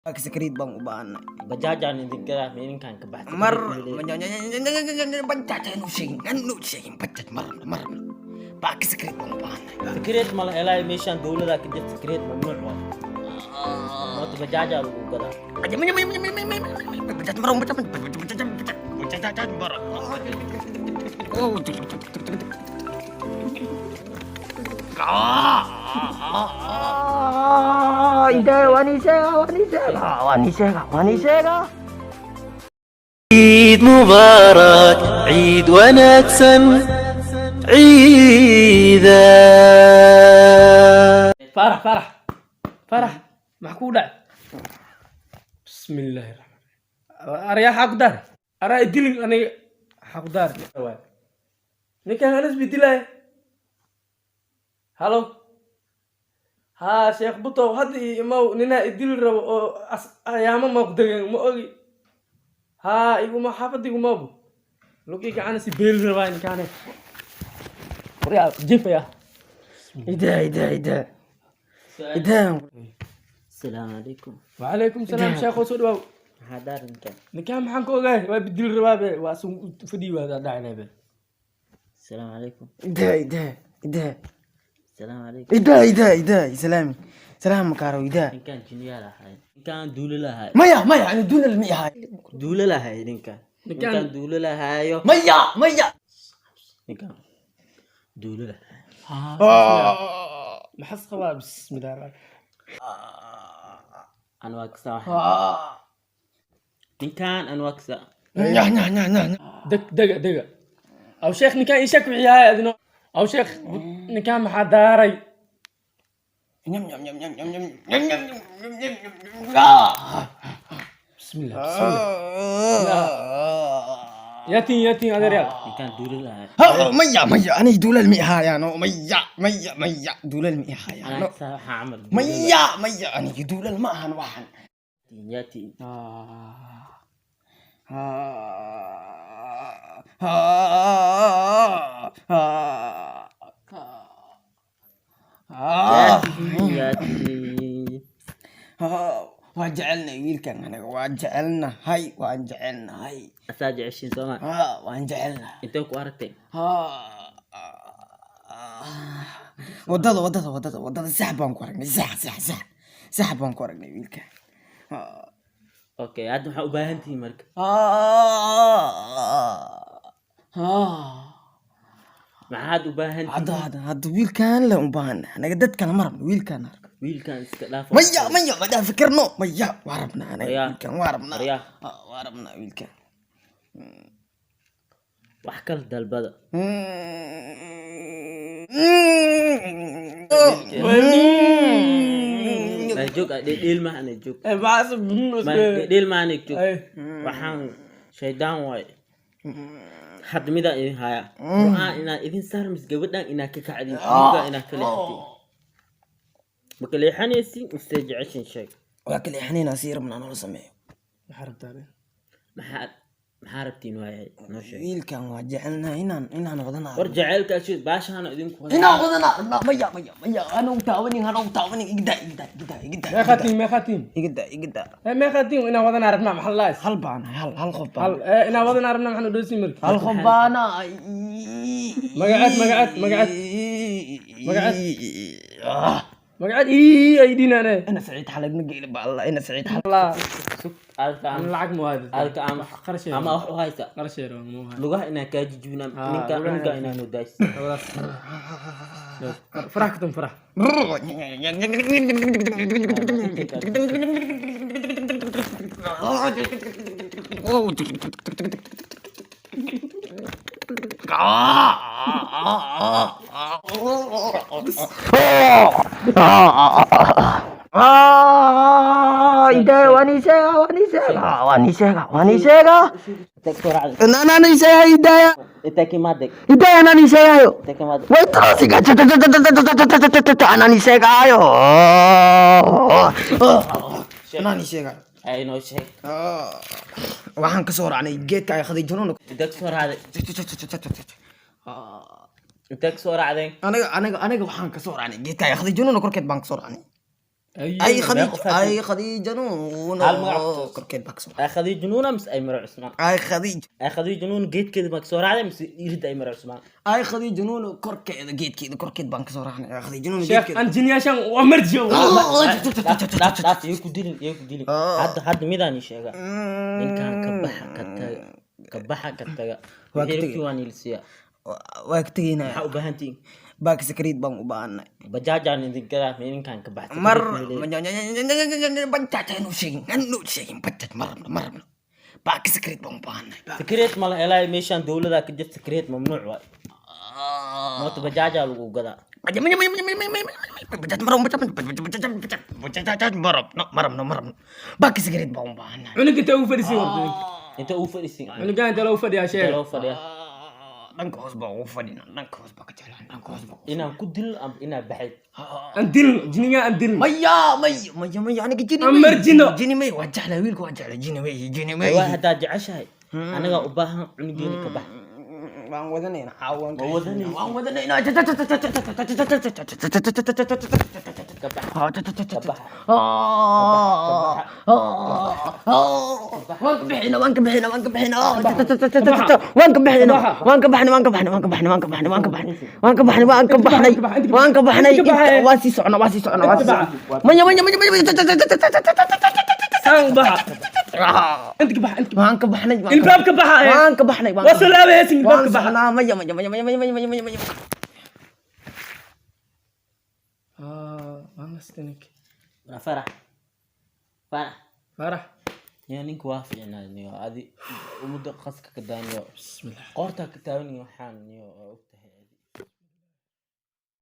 Sakrit bang ubaan. Bajajan idin kala meaning kan ka baxta Mar bajajan anu shay'in bajaj mar baki sakrit bang ubaan. secret mal helay meeshan dawlada ka jirta secret mamnuuc waa moota bajaja lagu gadaa Bajaj mar wanisega. عيد مبارك عيد ونكسن عيدا فرح معقولة بسم الله الرحمن الرحيم أريا حق دار أرى الدين أنا حق دار نكان أنس بدلاي هلو ها شيخ بطو هذه ما ننا الدين رو أيام ما قدرين ما أجي ها يقول ما حافظ يقول ما أبو لو كي كان سيبيل رواين كان ريال جيف يا إده السلام عليكم وعليكم السلام شيخ وسود واو هذا كان نكام حنكو غاي وبدل الربابه واسو فدي وهذا داعي به السلام عليكم إده السلام عليكم سلام كارو إده إن كان جنيا هاي إن كان دولة هاي ميا يعني دون المية هاي دولة هاي إن كان دولة هاي ميا إن كان دولة محس خواب بسم الله الرحمن أنا واكسا إن كان أنا واكسا دق او شيخ نكان يشك وياي اذن او شيخ نكان محداري بسم الله ياتي هذا ريال إن كان دولة هاي ميا أنا دول المية هاي أنا ميا دول المية هاي أنا أنا أكسا هعمل ميا أنا دول الماء هنوحن ياتي ياتي وجعلنا ويلكن أنا وجعلنا هاي أساجع 20 سنة وجعلنا أنت كو أرتين wadada sax baan ku aragnay sax baan ku aragnay wiilka أوكي هاد waxaa u baahan tihiin marka maxaad u baahan tihiin hadda wiilkan la u baahan anaga dadkana ma rabno wiilkan wiilkan iska dhaaf maya ma daa fikirno maya waa rabnaa anaga Aryaa. wiilkan waa rabnaa Aryaa. waa rabnaa wiilkan wax kala dalbada joog dheel ma ana joog dheel ma ana joog waxaan shaydaan waay had mida idin haya qur'aan inaad idin saarmis gabadhan inaad ka kacdin aniga inaad ka leexatin marka leexanaysin istee jeceshin sheeg waa kale xaniina sii rabnaa noo sameeyo maxaad rabtiin waayay noo sheeg wiilkan waa jecelnaa inaan wadanaa war jaceylkaas baashaana idinku inaan wadanaa rabnaa maya ana u taawanin igda ما خاتين igda ما خاتين انا ودنا عرفنا محل لايس hal baan hal qof baan انا ودنا عرفنا محل دوسي مرك hal qof baana مقعد اي ايدينا انا انا سعيد حلقنا قيل بالله انا سعيد حلق الله alka انا العقد مو هذا alka ama wax u haysa قرشير مو هذا lugaha inaa kaa jijibina ninka dhulka inaanu days فرحكم فرح wanisega tag soracad nanisega hidaya itaki madeg hidaya nanisegayo itaki madeg way trosiga nanisegayo nanisegayo ay noo sheeg waxaan ka soo raacnay geedka ay khaday junuun tag soracad tag soracad aniga waxaan ka soo raacnay geedka ay khaday junuun korkeed baan ka soo raacnay اي خديجه اي خديجه نون هالمقعد. كركيد باكسو اخذي جنونه مس اي مرع عثمان اي خديجه اخذي جنون جيت كده مكسور عليه مس يرد اي مرع عثمان اي خديجه نون كركيد جيت كذا كركيد بانك صراحه يا خديجه نون جيت شيخ كذا أنا جنياشان ومرجو لا يكو ديلي حد ميداني شيغا إن كان كبحة كتاga Waqtiga. hilibkii waan ilsiya waqtigiina waxa u baahantiin baak secret baan u baahanay bajaajaan idin gadaa meelinkan ka baxsan mar bantaata anu sheegin bantaat marabna baak secret baan u baahanay secret ma la helay meeshan dawladda ka jirta secret mamnuuc waay moota bajaajaa lagu gadaa marabna baak secret baan u baahanay cunuga inta uu fadhiisay warta inta uu fadhiisin cunuga inta loo fadhiyaa sheeg loo fadhiya dhanka hoos baan ugu fadhina dhanka hoos baan ka jeclaan dhanka hoos baan inaan ku dil am inaa baxay aan dilno jiniga aan dilno maya aniga jini Amarjino. jini may waa jeclaa wiilka waa jeclaa jini may waa haddaa jeceshahay anaga u baahan cunugeeni ka bax waan wadanayna caawan Waa wadanayna. waan wadanayna ka bax ka bax waan ka bixina waan sii socnaa maya saan baxa انت كبح انت waan ka baxnay الباب كبحها waan ka baxnay وصل لا هيك الباب waan كبحها socnaa maya ما نستنك فرح فرح يا نينك وافق يعني هذه ومدة قصك كدانيو بسم الله قورتها كتاوني وحان يو